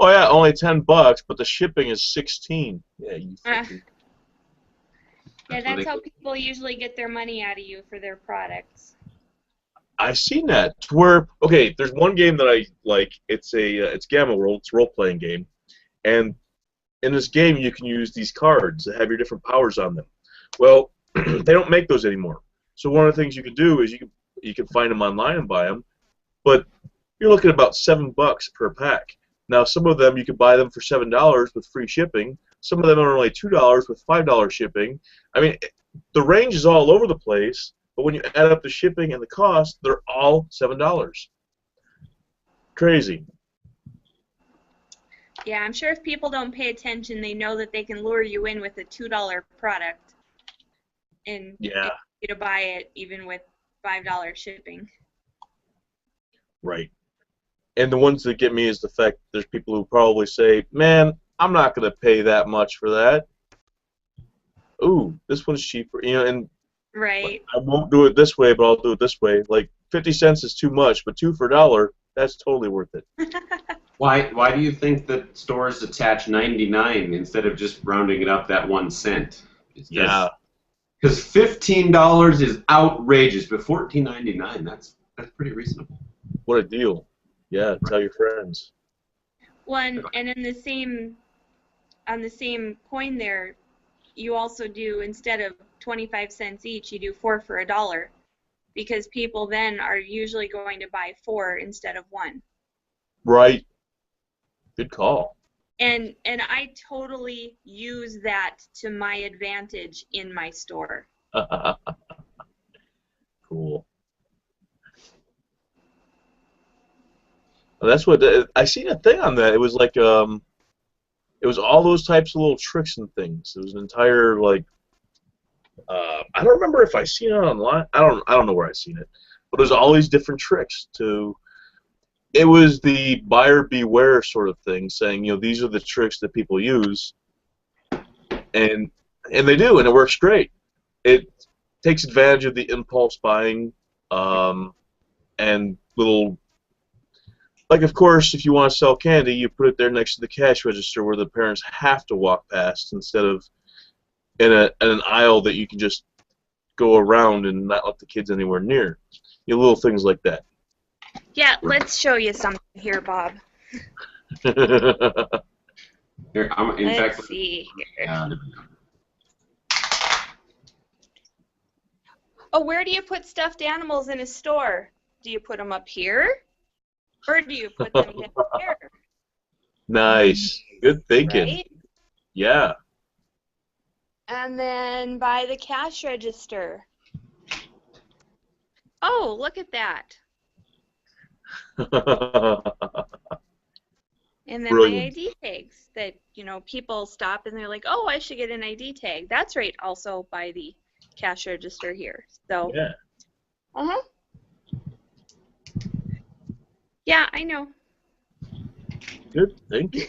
Oh yeah, only $10, but the shipping is $16. Yeah, you. Yeah, that's how people usually get their money out of you for their products. I've seen that. Where okay, there's one game that I like. It's Gamma World. It's a role-playing game, and in this game you can use these cards that have your different powers on them. Well, they don't make those anymore. So one of the things you can do is you can find them online and buy them, but you're looking at about $7 per pack. Now some of them you can buy them for $7 with free shipping. Some of them are only $2 with $5 shipping. I mean, the range is all over the place, but when you add up the shipping and the cost, they're all $7. Crazy. Yeah, I'm sure if people don't pay attention, they know that they can lure you in with a $2 product and get you to buy it even with $5 shipping. Right. And the ones that get me is the fact there's people who probably say, man, I'm not going to pay that much for that. Ooh, this one's cheaper. You know, and right. I won't do it this way, but I'll do it this way. Like 50 cents is too much, but 2 for $1, that's totally worth it. Why do you think that stores attach 99 instead of just rounding it up that 1 cent? Yeah. Because $15 is outrageous, but $14.99, that's pretty reasonable. What a deal. Yeah, tell your friends. One, and in on the same coin there, you also do, instead of 25 cents each, you do 4 for $1, because people then are usually going to buy 4 instead of 1. Right. Good call. And I totally use that to my advantage in my store. Cool. Well, that's what I seen a thing on that. It was like it was all those types of little tricks and things. It was an entire like I don't remember if I seen it online. I don't know where I seen it, but there's all these different tricks to. It was the buyer beware sort of thing, saying, you know, these are the tricks that people use, and they do, and it works great. It takes advantage of the impulse buying, and little, like, of course, if you want to sell candy, you put it there next to the cash register where the parents have to walk past, instead of in an aisle that you can just go around and not let the kids anywhere near. You know, little things like that. Yeah, let's show you something here, Bob. Here, in Let's fact, see here. uh, Oh, where do you put stuffed animals in a store? Do you put them up here? Or do you put them down here? Nice. Good thinking. Right? Yeah. And then by the cash register. Oh, look at that. And then my Brilliant. ID tags that, people stop and they're like, oh, I should get an ID tag. That's right, also by the cash register here. So, Yeah. uh-huh. Yeah, I know. Good thinking.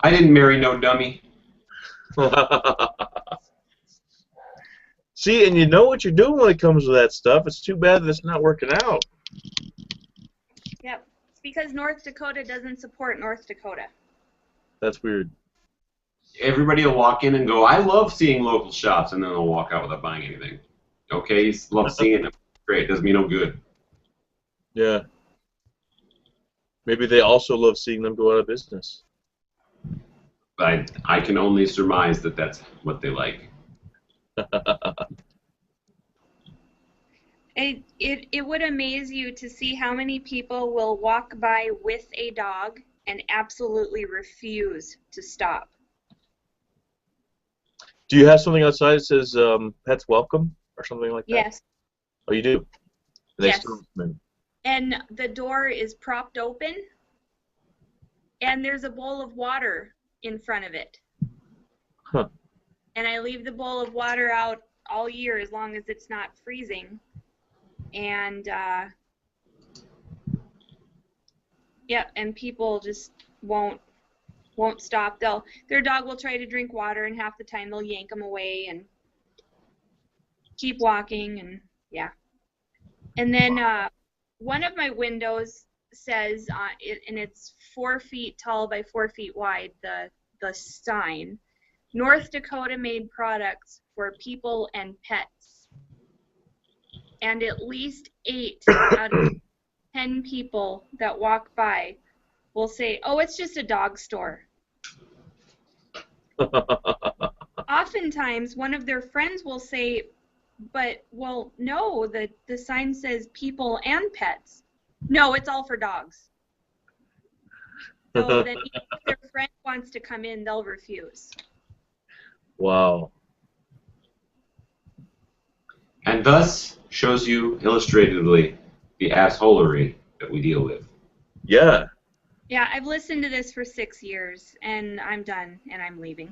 I didn't marry no dummy. See, and you know what you're doing when it comes to that stuff. It's too bad that it's not working out. Yep. It's because North Dakota doesn't support North Dakota. That's weird. Everybody will walk in and go, I love seeing local shops, and then they'll walk out without buying anything. Okay, you love seeing it. Great, doesn't mean no good. Yeah. Maybe they also love seeing them go out of business. I can only surmise that that's what they like. It would amaze you to see how many people will walk by with a dog and absolutely refuse to stop. Do you have something outside that says pets welcome or something like that? Yes. Oh, you do? They Yes. still come in. And the door is propped open, and there's a bowl of water in front of it. Huh. And I leave the bowl of water out all year as long as it's not freezing. And yeah, and people just won't stop. Their dog will try to drink water, and half the time they'll yank them away and keep walking, and yeah. And then one of my windows says, and it's 4 feet tall by 4 feet wide, the sign, North Dakota made products for people and pets. And at least 8 out of 10 people that walk by will say, oh, it's just a dog store. Oftentimes, one of their friends will say, but, well, no, the sign says people and pets. No, it's all for dogs. So then if their friend wants to come in, they'll refuse. Wow. And thus shows you illustratively the assholery that we deal with. Yeah. Yeah, I've listened to this for 6 years, and I'm done, and I'm leaving.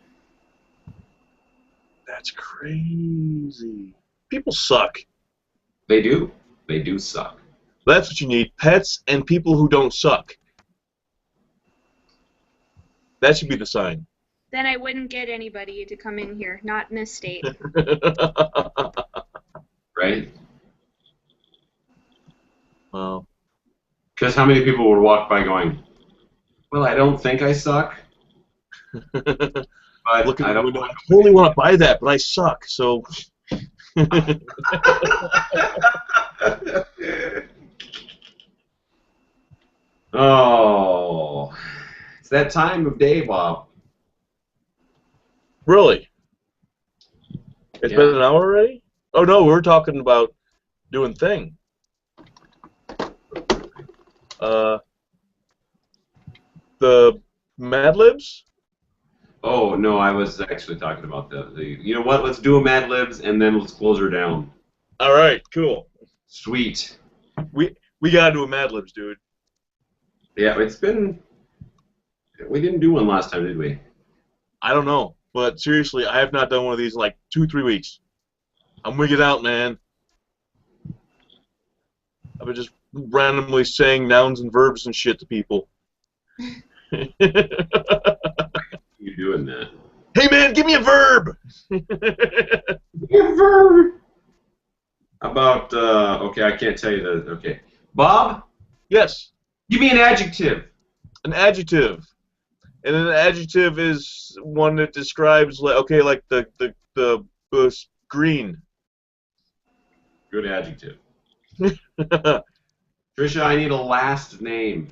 That's crazy. People suck. They do. They do suck. That's what you need. Pets and people who don't suck. That should be the sign. Then I wouldn't get anybody to come in here, not in this state. Right? Wow. Because how many people would walk by going, well, I don't think I suck, but Look at I the don't. window. I totally want to buy that, but I suck. So. Oh, it's that time of day, Bob. Really? It's Yeah. been an hour already? Oh no, we're talking about doing thing. The Mad Libs? Oh no, I was actually talking about the. You know what? Let's do a Mad Libs and then let's close her down. All right, cool. Sweet. We gotta do a Mad Libs, dude. Yeah, it's been. We didn't do one last time, did we? I don't know, but seriously, I have not done one of these in like 2-3 weeks. I'm wigging out, man. I've been just randomly saying nouns and verbs and shit to people. You doing that? Hey man, give me a verb. Verb. How about okay, I can't tell you the okay. Bob, Yes, give me an adjective. an adjective. And an adjective is one that describes like the green. Good adjective. Trisha, I need a last name.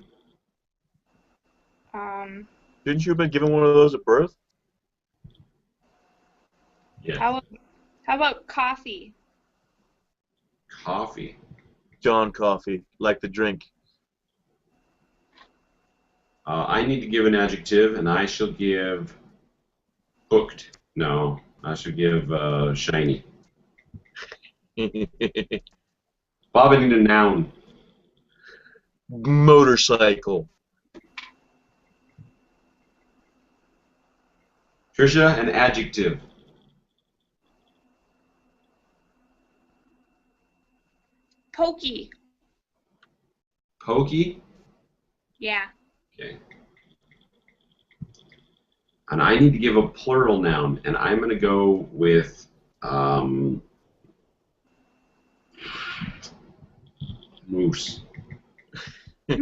Didn't you have been given one of those at birth? Yeah. How about coffee? Coffee. John Coffee, like the drink. I need to give an adjective, and I shall give hooked. No, I should give shiny. Bob, I need a noun. Motorcycle. Trisha, an adjective. Pokey. Pokey. Yeah. Okay. And I need to give a plural noun, and I'm going to go with moose. Now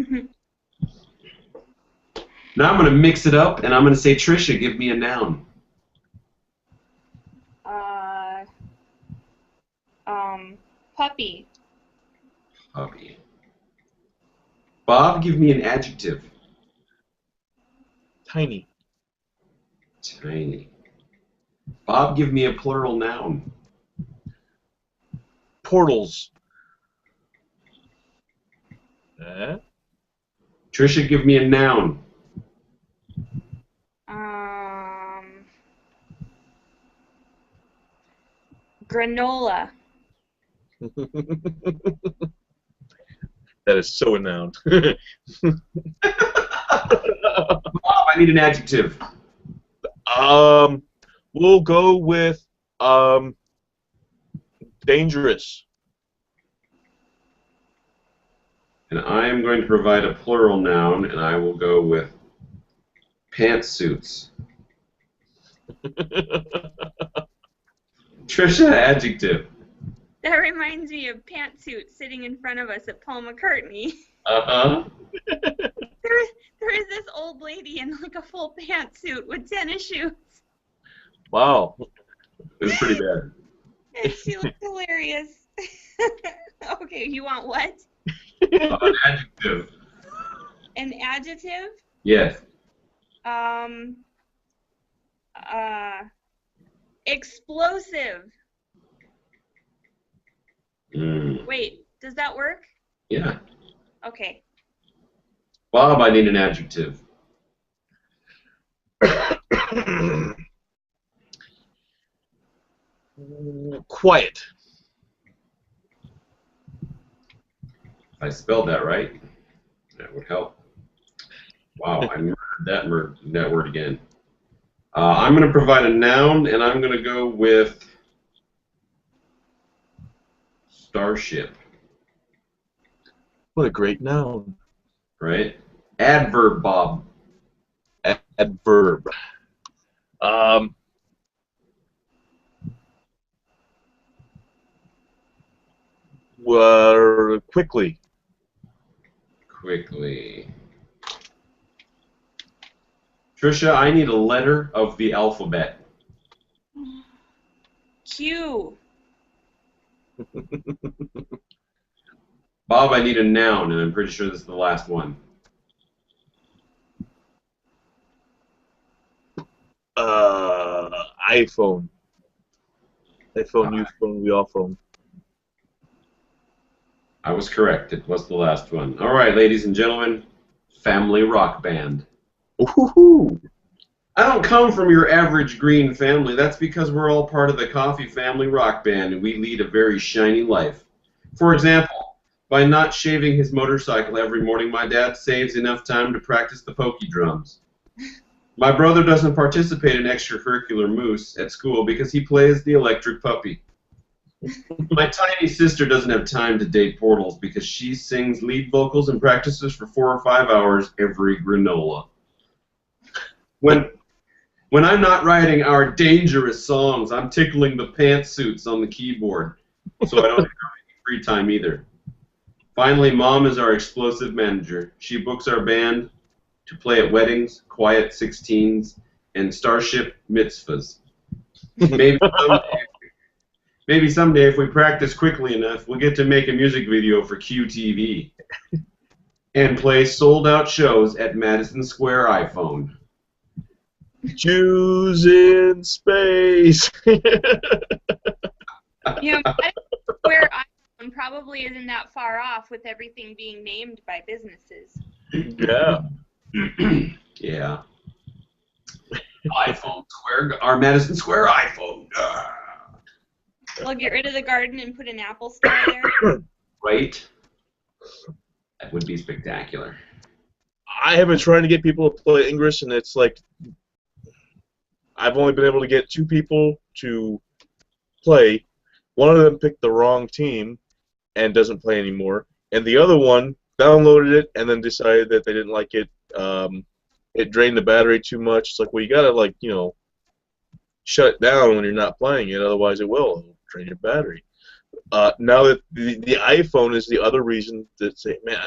I'm going to mix it up, and I'm going to say, Trisha, give me a noun. Puppy. Puppy. Bob, give me an adjective. Tiny. Tiny. Bob, give me a plural noun. Portals. Trisha, give me a noun. Granola. That is so a noun. Bob, I need an adjective. We'll go with dangerous. And I am going to provide a plural noun, and I will go with pantsuits. Trisha, adjective. That reminds me of Pantsuit sitting in front of us at Paul McCartney. Uh-huh. There is this old lady in like a full pantsuit with tennis shoes. Wow. It was pretty bad. And she looked hilarious. Okay, you want what? An adjective. An adjective? Yes. Explosive. Mm. Wait, does that work? Yeah. Okay. Bob, I need an adjective. Quiet. If I spelled that right, that would help. Wow, I murdered that word again. I'm going to provide a noun, and I'm going to go with starship. What a great noun. Right? Adverb, Bob. Adverb. Quickly. Quickly. Trisha, I need a letter of the alphabet. Q. Bob, I need a noun, and I'm pretty sure this is the last one. iPhone. iPhone, new phone, we all phone. I was correct. It was the last one. All right, ladies and gentlemen, family rock band. Ooh-hoo-hoo. I don't come from your average green family. That's because we're all part of the Coffee Family Rock Band, and we lead a very shiny life. For example, by not shaving his motorcycle every morning, my dad saves enough time to practice the pokey drums. My brother doesn't participate in extracurricular moose at school because he plays the electric puppy. My tiny sister doesn't have time to date Portals because she sings lead vocals and practices for 4 or 5 hours every granola. When I'm not writing our dangerous songs, I'm tickling the pantsuits on the keyboard, so I don't have any free time either. Finally, Mom is our explosive manager. She books our band to play at weddings, quiet 16s, and starship mitzvahs. Maybe someday, if we practice quickly enough, we'll get to make a music video for QTV and play sold-out shows at Madison Square iPhone. Jews in space. You know, where iPhone probably isn't that far off with everything being named by businesses. Yeah. Yeah. iPhone Square, our Madison Square iPhone. Well, get rid of the garden and put an Apple Store there. Right? That would be spectacular. I have been trying to get people to play Ingress, and it's like I've only been able to get 2 people to play. One of them picked the wrong team and doesn't play anymore, and the other one downloaded it and then decided that they didn't like it. It drained the battery too much. It's like, well, you gotta shut it down when you're not playing it, otherwise it'll drain your battery. Now that the iPhone is the other reason to say, man,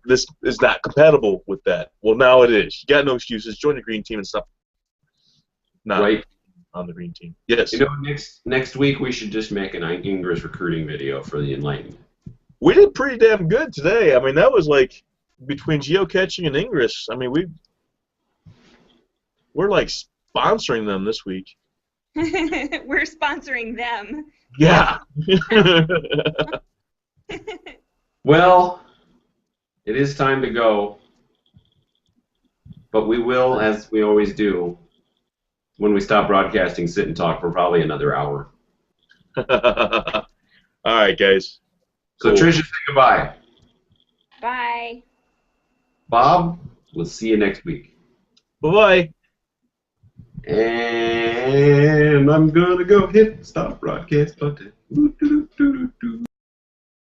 this is not compatible with that. Well, now it is. You got no excuses. Join the green team and stop. Not Right. on the green team. Yes. You know, next week we should just make an Ingress recruiting video for the Enlightened. We did pretty damn good today. I mean, that was like between geocaching and Ingress. I mean, we're like sponsoring them this week. We're sponsoring them. Yeah. Well, it is time to go, but we will, as we always do, when we stop broadcasting, sit and talk for probably another hour. All right, guys. So, Cool. Tricia, say goodbye. Bye. Bob, we'll see you next week. Bye-bye. And I'm gonna go hit stop broadcast button.